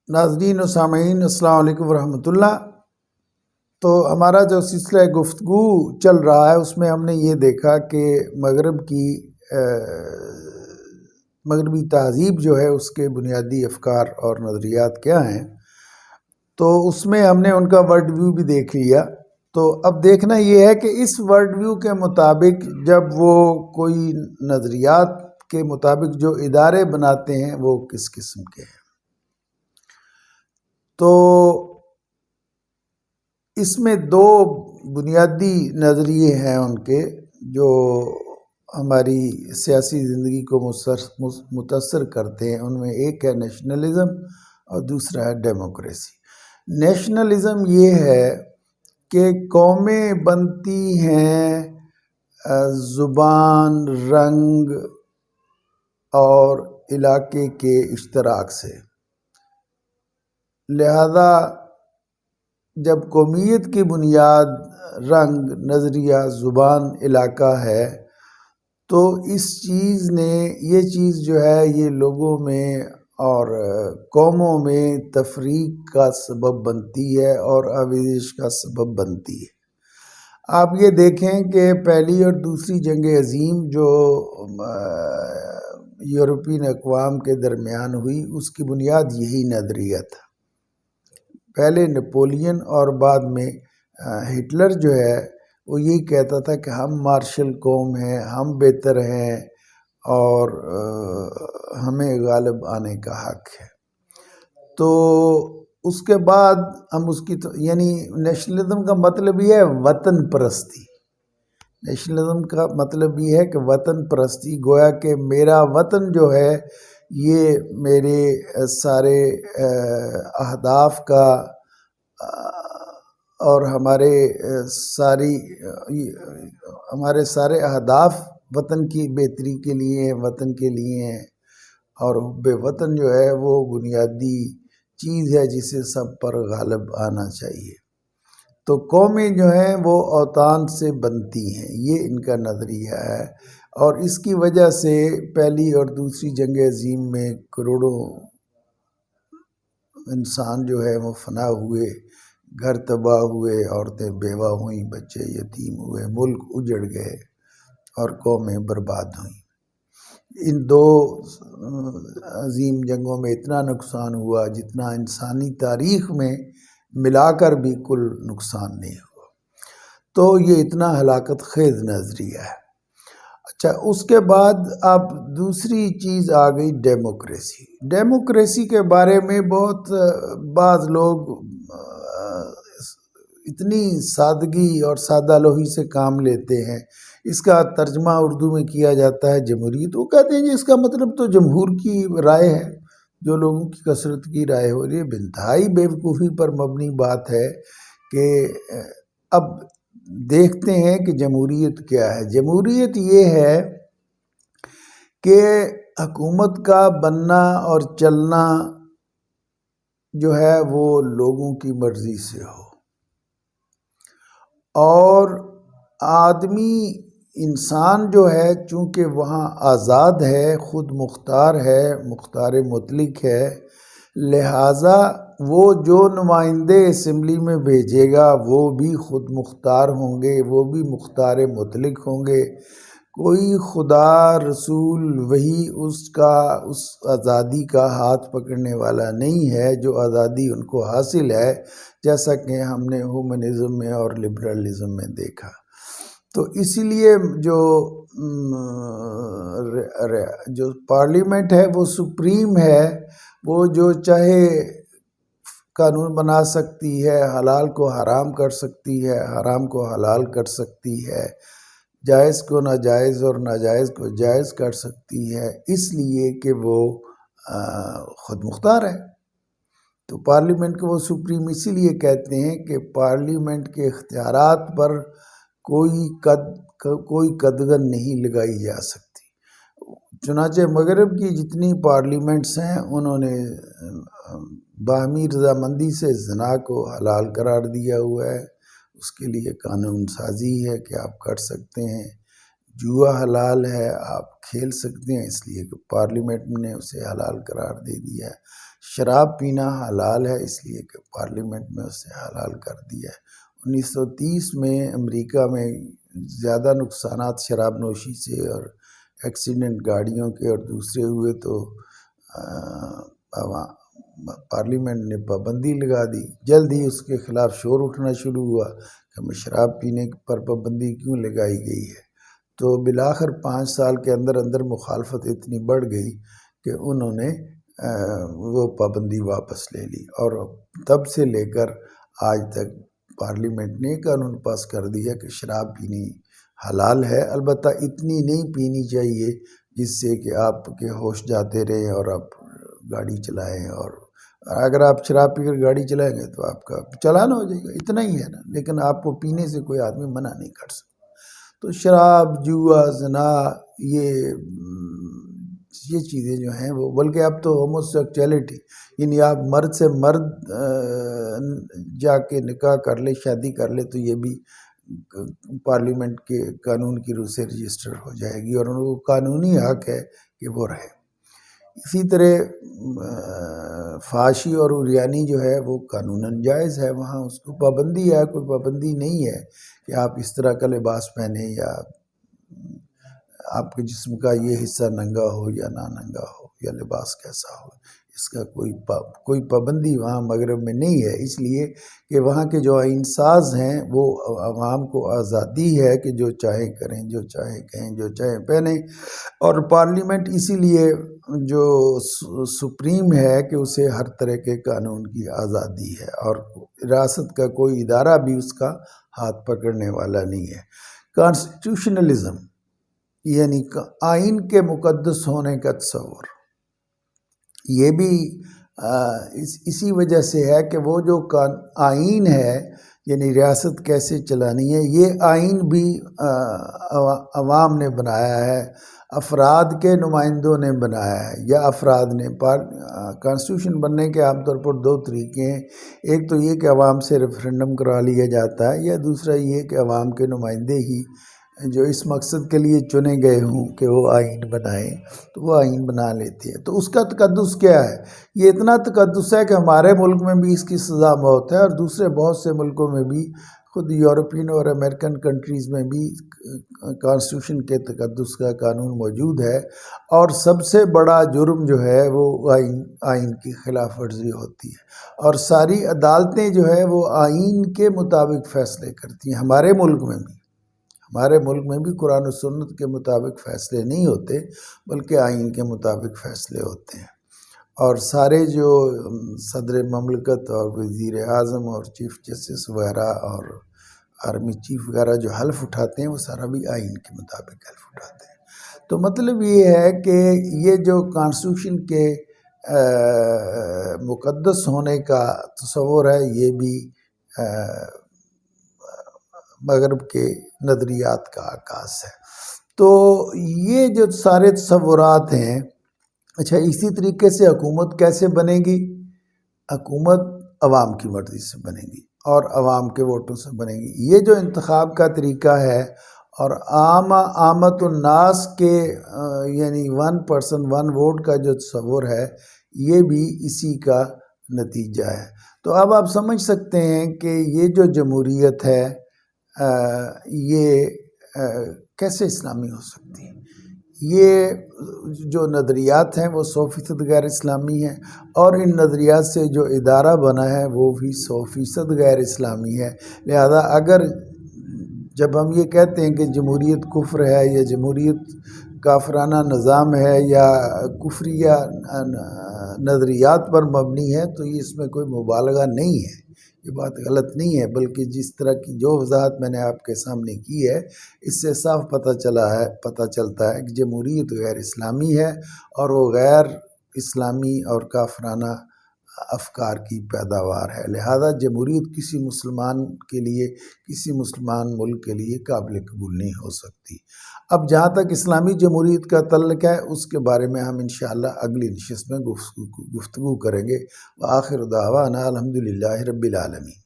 ناظرین و سامعین، السلام علیکم ورحمۃ اللہ۔ تو ہمارا جو سلسلہ گفتگو چل رہا ہے اس میں ہم نے یہ دیکھا کہ مغربی تہذیب جو ہے اس کے بنیادی افکار اور نظریات کیا ہیں، تو اس میں ہم نے ان کا ورلڈ ویو بھی دیکھ لیا۔ تو اب دیکھنا یہ ہے کہ اس ورلڈ ویو کے مطابق جب وہ کوئی نظریات کے مطابق جو ادارے بناتے ہیں وہ کس قسم کے ہیں۔ تو اس میں دو بنیادی نظریے ہیں ان کے جو ہماری سیاسی زندگی کو متاثر کرتے ہیں۔ ان میں ایک ہے نیشنلزم اور دوسرا ہے ڈیموکریسی۔ نیشنلزم یہ ہے کہ قومیں بنتی ہیں زبان، رنگ اور علاقے کے اشتراک سے، لہذا جب قومیت کی بنیاد رنگ، نظریہ، زبان، علاقہ ہے تو اس چیز نے یہ چیز جو ہے یہ لوگوں میں اور قوموں میں تفریق کا سبب بنتی ہے اور آویزش کا سبب بنتی ہے۔ آپ یہ دیکھیں کہ پہلی اور دوسری جنگ عظیم جو یورپین اقوام کے درمیان ہوئی اس کی بنیاد یہی نظریہ تھا۔ پہلے نپولین اور بعد میں ہٹلر جو ہے وہ یہی کہتا تھا کہ ہم مارشل قوم ہیں، ہم بہتر ہیں اور ہمیں غالب آنے کا حق ہے۔ تو اس کے بعد ہم اس کی یعنی نیشنلزم کا مطلب یہ ہے وطن پرستی۔ نیشنلزم کا مطلب یہ ہے کہ وطن پرستی، گویا کہ میرا وطن جو ہے یہ میرے سارے اہداف کا اور ہمارے سارے اہداف وطن کی بہتری کے لیے ہیں، وطن کے لیے ہیں، اور حب وطن جو ہے وہ بنیادی چیز ہے جسے سب پر غالب آنا چاہیے۔ تو قومیں جو ہیں وہ اوطان سے بنتی ہیں، یہ ان کا نظریہ ہے، اور اس کی وجہ سے پہلی اور دوسری جنگ عظیم میں کروڑوں انسان جو ہے وہ فنا ہوئے، گھر تباہ ہوئے، عورتیں بیوہ ہوئیں، بچے یتیم ہوئے، ملک اجڑ گئے اور قومیں برباد ہوئیں۔ ان دو عظیم جنگوں میں اتنا نقصان ہوا جتنا انسانی تاریخ میں ملا کر بھی کل نقصان نہیں ہوا۔ تو یہ اتنا ہلاکت خیز نظریہ ہے۔ اچھا، اس کے بعد اب دوسری چیز آ گئی ڈیموکریسی۔ ڈیموکریسی کے بارے میں بعض لوگ اتنی سادگی اور سادہ لوحی سے کام لیتے ہیں۔ اس کا ترجمہ اردو میں کیا جاتا ہے جمہوریت۔ وہ کہتے ہیں جی اس کا مطلب تو جمہور کی رائے ہے، جو لوگوں کی کثرت کی رائے ہو رہی ہے۔ بنتہائی بیوقوفی پر مبنی بات ہے کہ اب دیکھتے ہیں کہ جمہوریت کیا ہے۔ جمہوریت یہ ہے کہ حکومت کا بننا اور چلنا جو ہے وہ لوگوں کی مرضی سے ہو، اور آدمی انسان جو ہے چونکہ وہاں آزاد ہے، خود مختار ہے، مختار مطلق ہے، لہٰذا وہ جو نمائندے اسمبلی میں بھیجے گا وہ بھی خود مختار ہوں گے، وہ بھی مختار مطلق ہوں گے۔ کوئی خدا، رسول، وہی اس آزادی کا ہاتھ پکڑنے والا نہیں ہے جو آزادی ان کو حاصل ہے، جیسا کہ ہم نے ہیومنزم میں اور لبرلزم میں دیکھا۔ تو اسی لیے جو پارلیمنٹ ہے وہ سپریم ہے، وہ جو چاہے قانون بنا سکتی ہے، حلال کو حرام کر سکتی ہے، حرام کو حلال کر سکتی ہے، جائز کو ناجائز اور ناجائز کو جائز کر سکتی ہے، اس لیے کہ وہ خود مختار ہے۔ تو پارلیمنٹ کو وہ سپریم اسی لیے کہتے ہیں کہ پارلیمنٹ کے اختیارات پر کوئی قدغن نہیں لگائی جا سکتی۔ چنانچہ مغرب کی جتنی پارلیمنٹس ہیں انہوں نے باہمی رضامندی سے زنا کو حلال قرار دیا ہوا ہے، اس کے لیے قانون سازی ہے کہ آپ کر سکتے ہیں۔ جوا حلال ہے، آپ کھیل سکتے ہیں، اس لیے کہ پارلیمنٹ نے اسے حلال قرار دے دیا ہے۔ شراب پینا حلال ہے اس لیے کہ پارلیمنٹ میں اسے حلال کر دیا ہے۔ 1930 میں امریکہ میں زیادہ نقصانات شراب نوشی سے اور ایکسیڈنٹ گاڑیوں کے اور دوسرے ہوئے تو پارلیمنٹ نے پابندی لگا دی۔ جلد ہی اس کے خلاف شور اٹھنا شروع ہوا کہ ہمیں شراب پینے پر پابندی کیوں لگائی گئی ہے، تو بالآخر 5 سال کے اندر اندر مخالفت اتنی بڑھ گئی کہ انہوں نے وہ پابندی واپس لے لی، اور تب سے لے کر آج تک پارلیمنٹ نے قانون پاس کر دیا کہ شراب پینی حلال ہے، البتہ اتنی نہیں پینی چاہیے جس سے کہ آپ کے ہوش جاتے رہیں اور آپ گاڑی چلائیں، اور اگر آپ شراب پی کر گاڑی چلائیں گے تو آپ کا چلان ہو جائے گا، اتنا ہی ہے نا، لیکن آپ کو پینے سے کوئی آدمی منع نہیں کر سکتا۔ تو شراب، جوا، زنا، یہ چیزیں جو ہیں وہ، بلکہ اب تو ہومو سیکچولیٹی، یعنی آپ مرد سے مرد جا کے نکاح کر لے، شادی کر لے، تو یہ بھی پارلیمنٹ کے قانون کی روح سے رجسٹر ہو جائے گی اور ان کو قانونی حق ہے کہ وہ رہے۔ اسی طرح فحاشی اور عریانی جو ہے وہ قانوناً جائز ہے، وہاں اس کو پابندی ہے، کوئی پابندی نہیں ہے کہ آپ اس طرح کا لباس پہنیں یا آپ کے جسم کا یہ حصہ ننگا ہو یا نہ ننگا ہو یا لباس کیسا ہو، اس کا کوئی پابندی وہاں مغرب میں نہیں ہے، اس لیے کہ وہاں کے جو آئین ساز ہیں وہ عوام کو آزادی ہے کہ جو چاہے کریں، جو چاہے کہیں، جو چاہے پہنیں، اور پارلیمنٹ اسی لیے جو سپریم ہے کہ اسے ہر طرح کے قانون کی آزادی ہے، اور ریاست کا کوئی ادارہ بھی اس کا ہاتھ پکڑنے والا نہیں ہے۔ کانسٹیٹیوشنلزم یعنی آئین کے مقدس ہونے کا تصور، یہ بھی اسی وجہ سے ہے کہ وہ جو آئین ہے یعنی ریاست کیسے چلانی ہے، یہ آئین بھی عوام نے بنایا ہے، افراد کے نمائندوں نے بنایا ہے یا افراد نے۔ کانسٹیٹیوشن بننے کے عام طور پر 2 طریقے ہیں، ایک تو یہ کہ عوام سے ریفرنڈم کرا لیا جاتا ہے، یا دوسرا یہ کہ عوام کے نمائندے ہی جو اس مقصد کے لیے چنے گئے ہوں کہ وہ آئین بنائیں تو وہ آئین بنا لیتے ہیں۔ تو اس کا تقدس کیا ہے؟ یہ اتنا تقدس ہے کہ ہمارے ملک میں بھی اس کی سزا موت ہے، اور دوسرے بہت سے ملکوں میں بھی، خود یورپین اور امریکن کنٹریز میں بھی کانسٹیٹیوشن کے تقدس کا قانون موجود ہے، اور سب سے بڑا جرم جو ہے وہ آئین کی خلاف ورزی ہوتی ہے، اور ساری عدالتیں جو ہے وہ آئین کے مطابق فیصلے کرتی ہیں۔ ہمارے ملک میں بھی قرآن و سنت کے مطابق فیصلے نہیں ہوتے بلکہ آئین کے مطابق فیصلے ہوتے ہیں، اور سارے جو صدر مملکت اور وزیر اعظم اور چیف جسٹس وغیرہ اور آرمی چیف وغیرہ جو حلف اٹھاتے ہیں وہ سارا بھی آئین کے مطابق حلف اٹھاتے ہیں۔ تو مطلب یہ ہے کہ یہ جو کانسٹیٹیوشن کے مقدس ہونے کا تصور ہے، یہ بھی مغرب کے نظریات کا عکاس ہے۔ تو یہ جو سارے تصورات ہیں، اچھا اسی طریقے سے حکومت کیسے بنے گی؟ حکومت عوام کی مرضی سے بنے گی اور عوام کے ووٹوں سے بنے گی۔ یہ جو انتخاب کا طریقہ ہے اور عامت الناس کے یعنی 1 person 1 vote کا جو تصور ہے، یہ بھی اسی کا نتیجہ ہے۔ تو اب آپ سمجھ سکتے ہیں کہ یہ جو جمہوریت ہے یہ کیسے اسلامی ہو سکتی ہے۔ یہ جو نظریات ہیں وہ 100% غیر اسلامی ہیں، اور ان نظریات سے جو ادارہ بنا ہے وہ بھی 100% غیر اسلامی ہے۔ لہذا اگر جب ہم یہ کہتے ہیں کہ جمہوریت کفر ہے یا جمہوریت کافرانہ نظام ہے یا کفریہ نظریات پر مبنی ہے، تو یہ اس میں کوئی مبالغہ نہیں ہے، یہ بات غلط نہیں ہے، بلکہ جس طرح کی جو وضاحت میں نے آپ کے سامنے کی ہے اس سے صاف پتہ چلتا ہے کہ جمہوریت غیر اسلامی ہے، اور وہ غیر اسلامی اور کافرانہ افکار کی پیداوار ہے۔ لہذا جمہوریت کسی مسلمان کے لیے، کسی مسلمان ملک کے لیے قابل قبول نہیں ہو سکتی۔ اب جہاں تک اسلامی جمہوریت کا تعلق ہے، اس کے بارے میں ہم انشاءاللہ اگلی نشست میں گفتگو کریں گے۔ وآخر دعوانا الحمدللہ رب العالمین۔